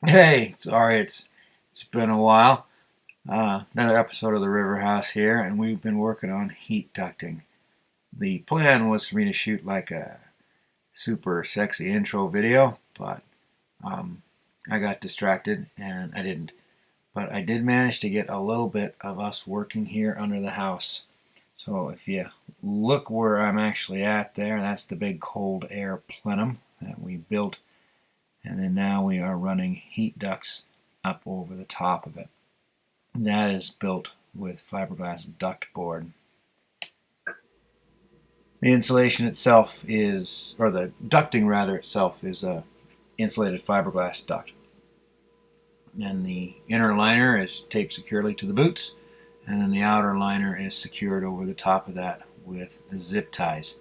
Hey, sorry it's been a while. Another episode of the River House here, and we've been working on heat ducting. The plan was for me to shoot like a super sexy intro video, but um, I got distracted and I didn't. But I did manage to get a little bit of us working here under the house. So if you look where I'm actually at there, that's the big cold air plenum that we built, and then now we are running heat ducts up over the top of it. That is built with fiberglass duct board. The insulation itself is, or the ducting rather itself, is a insulated fiberglass duct. And the inner liner is taped securely to the boots, and then the outer liner is secured over the top of that with the zip ties.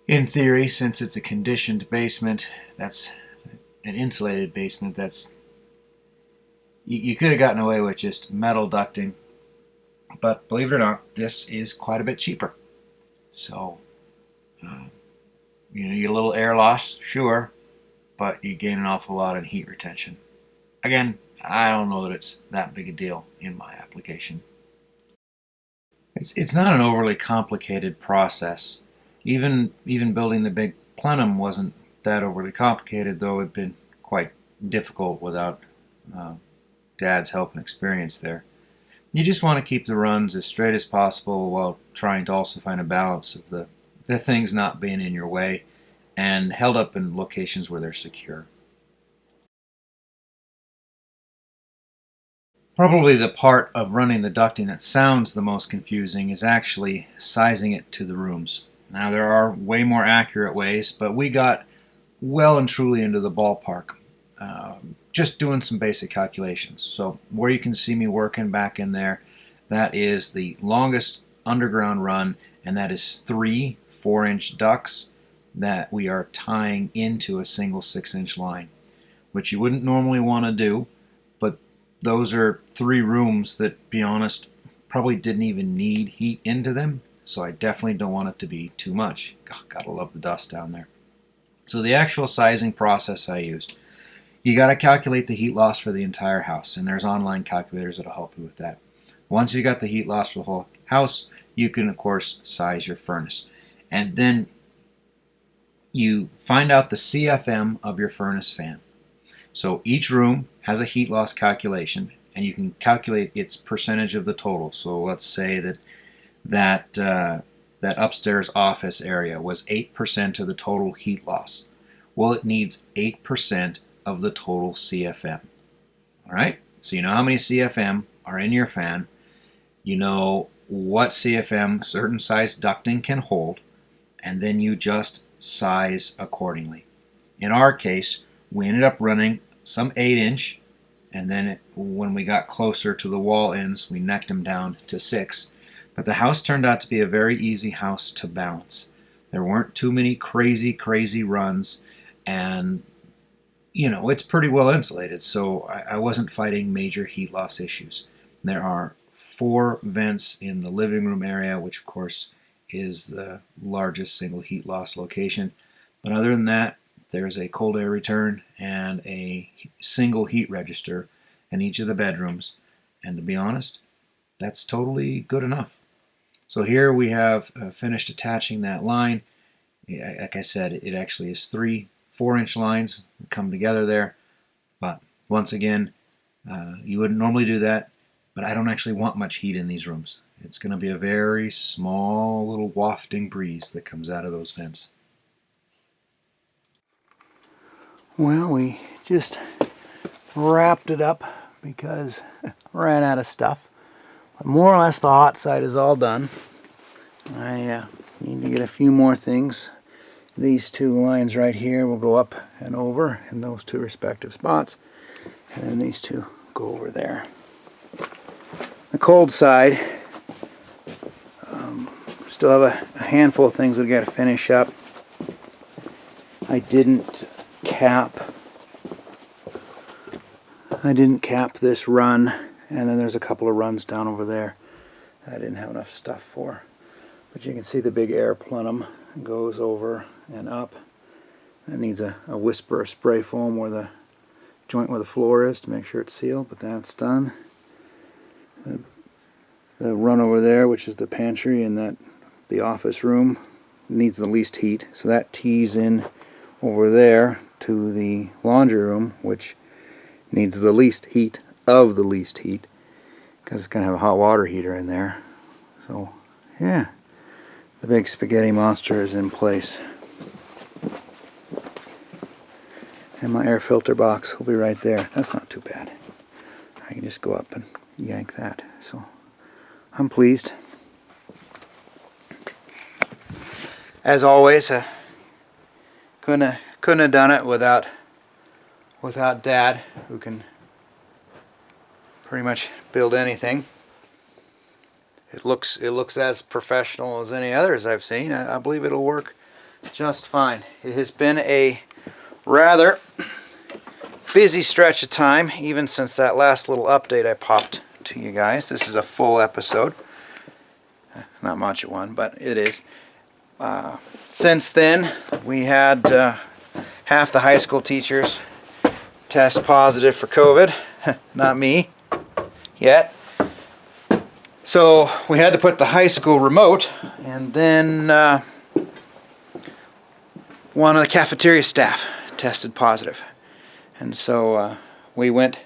In theory, since it's a conditioned basement, that's an insulated basement, you could have gotten away with just metal ducting, but believe it or not, this is quite a bit cheaper. So, you get a little air loss, sure, but you gain an awful lot in heat retention. Again, I don't know that it's that big a deal in my application. It's not an overly complicated process. Even building the big plenum wasn't that overly complicated, though it'd been quite difficult without uh, Dad's help and experience there. You just want to keep the runs as straight as possible while trying to also find a balance of the things not being in your way and held up in locations where they're secure. Probably the part of running the ducting that sounds the most confusing is actually sizing it to the rooms. Now, there are way more accurate ways, but we got well and truly into the ballpark. Just doing some basic calculations. So where you can see me working back in there, that is the longest underground run, and that is 3 4-inch ducts that we are tying into a single 6-inch line, which you wouldn't normally want to do, but those are 3 rooms that, be honest, probably didn't even need heat into them, so I definitely don't want it to be too much. Gotta love the dust down there. So the actual sizing process I used, you got to calculate the heat loss for the entire house, and there's online calculators that'll help you with that. Once you got the heat loss for the whole house, you can, of course, size your furnace. And then you find out the CFM of your furnace fan. So each room has a heat loss calculation, and you can calculate its percentage of the total. So let's say that upstairs office area was 8% of the total heat loss. Well, it needs 8% of the total CFM. All right? So you know how many CFM are in your fan. You know what CFM certain size ducting can hold, and then you just size accordingly. In our case, we ended up running some 8-inch, and then when we got closer to the wall ends, we necked them down to 6. But the house turned out to be a very easy house to balance. There weren't too many crazy runs, and it's pretty well insulated, so I wasn't fighting major heat loss issues. There are 4 vents in the living room area, which of course is the largest single heat loss location. But other than that, there's a cold air return and a single heat register in each of the bedrooms. And to be honest, that's totally good enough. So here we have finished attaching that line. Like I said, it actually is 3 4-inch lines that come together there. But once again, you wouldn't normally do that, but I don't actually want much heat in these rooms. It's going to be a very small little wafting breeze that comes out of those vents. Well, we just wrapped it up because I ran out of stuff. But more or less the hot side is all done. I need to get a few more things. These 2 lines right here will go up and over in those 2 respective spots. And then these 2 go over there. The cold side, still have a handful of things we've got to finish up. I didn't cap this run, and then there's a couple of runs down over there I didn't have enough stuff for. But you can see the big air plenum goes over and up. That needs a whisper of spray foam where the joint where the floor is to make sure it's sealed, but that's done. The run over there, which is the pantry and the office room, needs the least heat, so that tees in over there to the laundry room, which needs the least heat of the least heat, because it's going to have a hot water heater in there. So yeah, the big spaghetti monster is in place. And my air filter box will be right there. That's not too bad. I can just go up and yank that. So I'm pleased. As always, couldn't have done it without Dad, who can pretty much build anything. It looks as professional as any others I've seen. I believe it'll work just fine. It has been a rather busy stretch of time, even since that last little update I popped to you guys. This is a full episode. Not much of one, but it is. Since then, we had half the high school teachers test positive for COVID. Not me yet. So we had to put the high school remote, and then one of the cafeteria staff tested positive. And so we went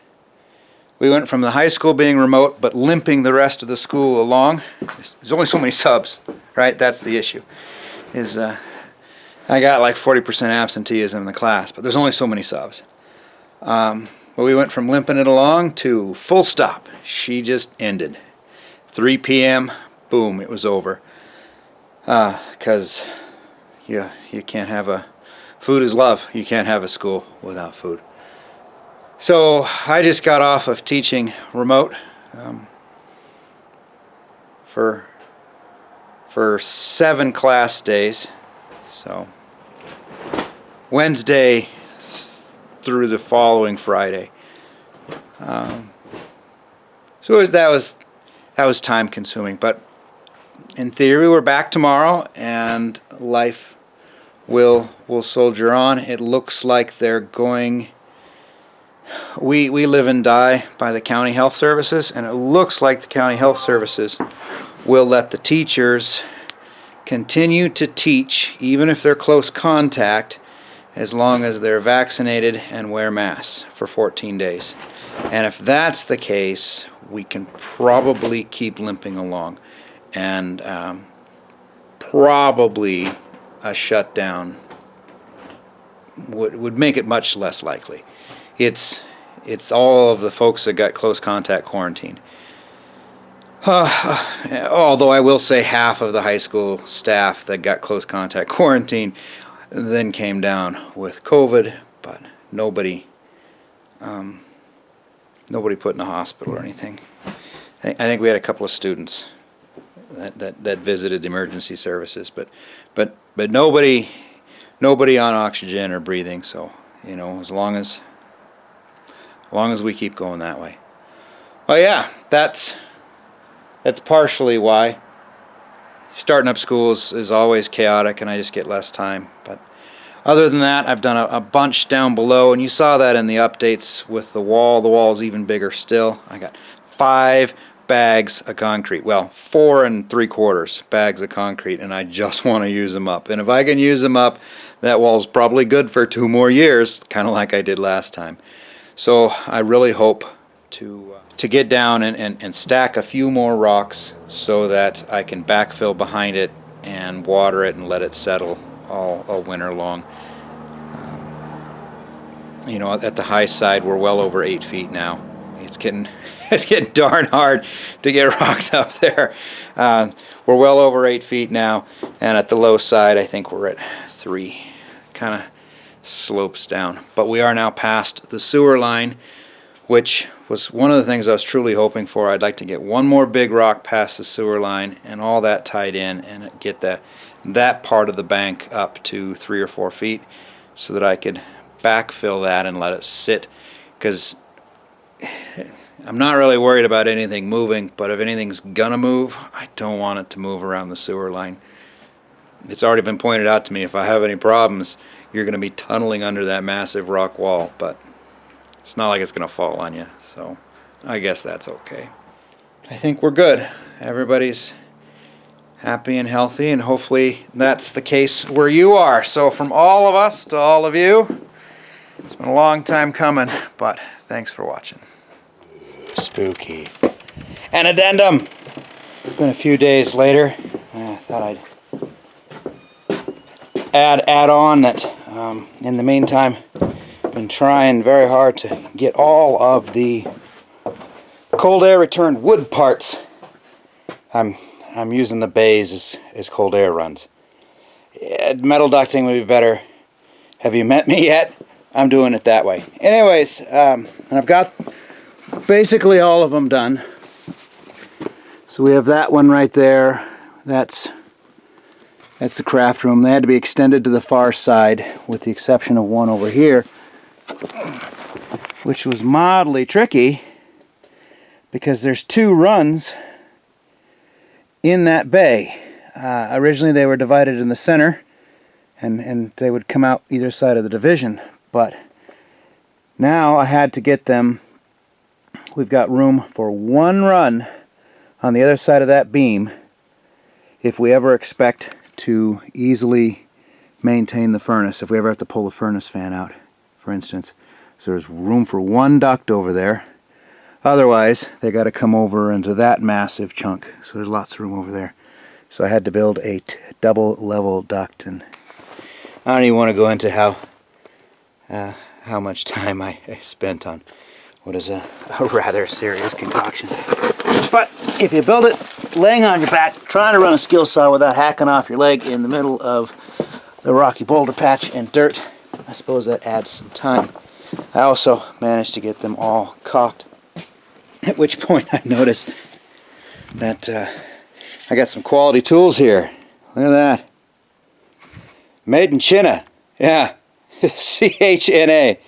from the high school being remote but limping the rest of the school along. There's only so many subs, right? That's the issue. I got like 40% absenteeism in the class, but there's only so many subs. But we went from limping it along to full stop. She just ended. 3 p.m., boom, it was over. Because you can't have a... Food is love. You can't have a school without food. So I just got off of teaching remote for 7 class days. So Wednesday through the following Friday. So that was time consuming, but in theory we're back tomorrow and life will soldier on. It looks like they're going... We live and die by the county health services, and it looks like the county health services will let the teachers continue to teach even if they're close contact, as long as they're vaccinated and wear masks for 14 days. And if that's the case, we can probably keep limping along, and probably a shutdown would make it much less likely. It's all of the folks that got close contact quarantined. Although I will say half of the high school staff that got close contact quarantine then came down with COVID, but nobody put in a hospital or anything. I think we had a couple of students that visited emergency services, but nobody on oxygen or breathing. So as long as we keep going that way. Well, yeah, that's partially why. Starting up schools is always chaotic, and I just get less time. But other than that, I've done a bunch down below, and you saw that in the updates with the wall. The wall's even bigger still. I got 5 bags of concrete. Well, 4 3/4 bags of concrete, and I just want to use them up. And if I can use them up, that wall's probably good for 2 more years, kind of like I did last time. So I really hope to get down and stack a few more rocks so that I can backfill behind it and water it and let it settle all winter long. At the high side we're well over 8 feet now. It's getting darn hard to get rocks up there. We're well over 8 feet now, and at the low side I think we're at 3. Kind of slopes down. But we are now past the sewer line, which was one of the things I was truly hoping for. I'd like to get one more big rock past the sewer line and all that tied in, and get that part of the bank up to 3 or 4 feet so that I could backfill that and let it sit, because I'm not really worried about anything moving, but if anything's gonna move, I don't want it to move around the sewer line. It's already been pointed out to me, if I have any problems, you're going to be tunneling under that massive rock wall, but It's not like it's going to fall on you, so I guess that's okay. I think we're good. Everybody's happy and healthy, and hopefully that's the case where you are. So from all of us to all of you, it's been a long time coming, but thanks for watching. Spooky. An addendum. It's been a few days later. I thought I'd add on that in the meantime, I've been trying very hard to get all of the cold air return wood parts. I'm using the bays as cold air runs. Metal ducting would be better. Have you met me yet? I'm doing it that way. Anyways, and I've got basically all of them done. So we have that one right there. That's the craft room. They had to be extended to the far side, with the exception of one over here, which was mildly tricky because there's two runs in that bay. Originally they were divided in the center, and they would come out either side of the division, but now I had to get them. We've got room for one run on the other side of that beam if we ever expect to easily maintain the furnace, if we ever have to pull the furnace fan out, for instance. So there's room for one duct over there. Otherwise, they got to come over into that massive chunk. So there's lots of room over there. So I had to build a double level duct, and I don't even want to go into how much time I spent on what is a rather serious concoction. But if you build it laying on your back, trying to run a skill saw without hacking off your leg in the middle of the rocky boulder patch and dirt, I suppose that adds some time. I also managed to get them all caulked, at which point I noticed that I got some quality tools here. Look at that. Made in China. Yeah. C-H-N-A.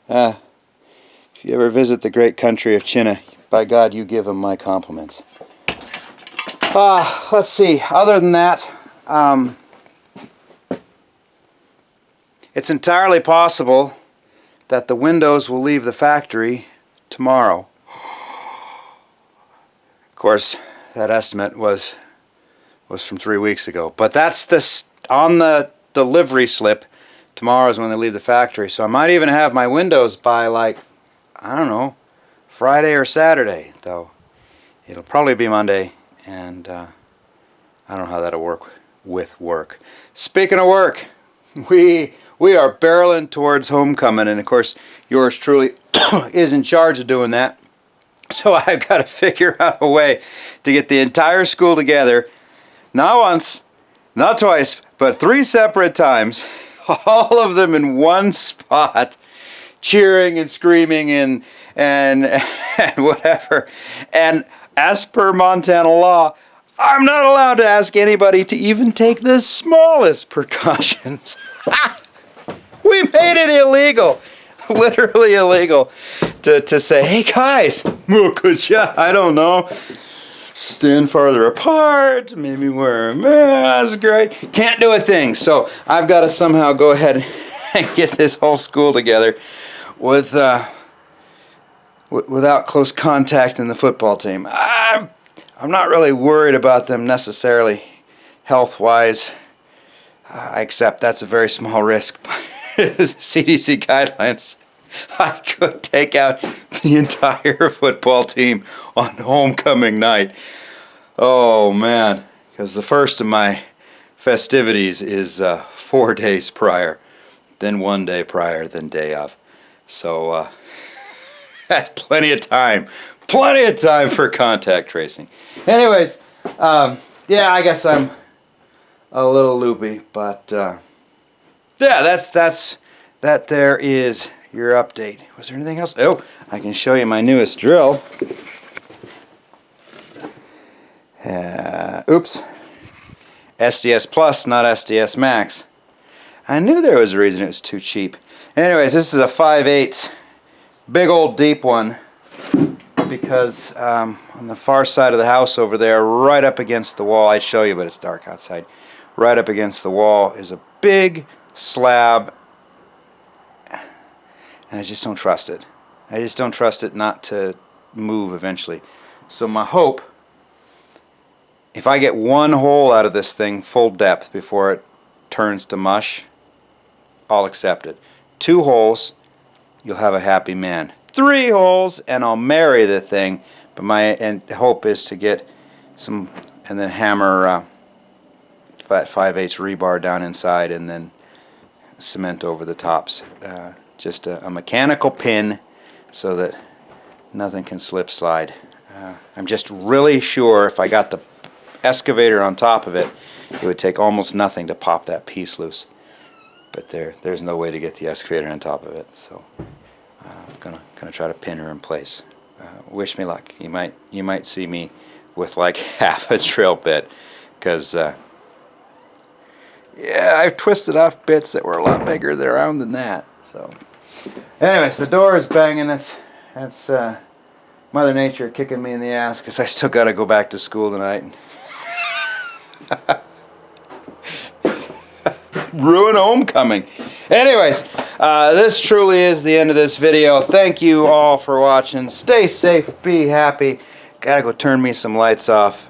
If you ever visit the great country of China, by God, you give them my compliments. Let's see. Other than that, it's entirely possible that the windows will leave the factory tomorrow. Of course, that estimate was from 3 weeks ago. But that's on the delivery slip. Tomorrow is when they leave the factory. So I might even have my windows by, like, I don't know, Friday or Saturday, though. It'll probably be Monday, and I don't know how that'll work with work. Speaking of work, we are barreling towards homecoming, and of course yours truly is in charge of doing that. So I've got to figure out a way to get the entire school together, not once, not twice, but 3 separate times, all of them in one spot, cheering and screaming and whatever. And as per Montana law, I'm not allowed to ask anybody to even take the smallest precautions. We made it illegal, literally illegal, to say, hey guys, could ya, I don't know, stand farther apart, maybe wear a mask, right? Can't do a thing. So I've got to somehow go ahead and get this whole school together without close contact in the football team. I'm not really worried about them necessarily health-wise. I accept that's a very small risk. CDC guidelines, I could take out the entire football team on homecoming night. Oh man, because the first of my festivities is 4 days prior, then 1 day prior, then day of. So that's plenty of time for contact tracing. Anyways, yeah, I guess I'm a little loopy, but yeah, that there is your update. Was there anything else? Oh, I can show you my newest drill. Oops. SDS Plus, not SDS Max. I knew there was a reason it was too cheap. Anyways, this is a 5/8, big old deep one, because on the far side of the house over there, right up against the wall, I'd show you, but it's dark outside, right up against the wall is a big slab, and I just don't trust it. I just don't trust it not to move eventually. So my hope, if I get one hole out of this thing full depth before it turns to mush, I'll accept it. 2 holes, you'll have a happy man. 3 holes, and I'll marry the thing. But my hope is to get some, and then hammer 5/8 rebar down inside, and then cement over the tops. Just a mechanical pin, so that nothing can slip slide. I'm just really sure if I got the excavator on top of it, it would take almost nothing to pop that piece loose. But there's no way to get the excavator on top of it, so I'm gonna try to pin her in place. Wish me luck. You might see me with like half a drill bit, because yeah, I've twisted off bits that were a lot bigger around than that. So, anyways, the door is banging. That's Mother Nature kicking me in the ass, because I still got to go back to school tonight. Ruin homecoming. Anyways, this truly is the end of this video. Thank you all for watching. Stay safe, be happy. Gotta go turn me some lights off.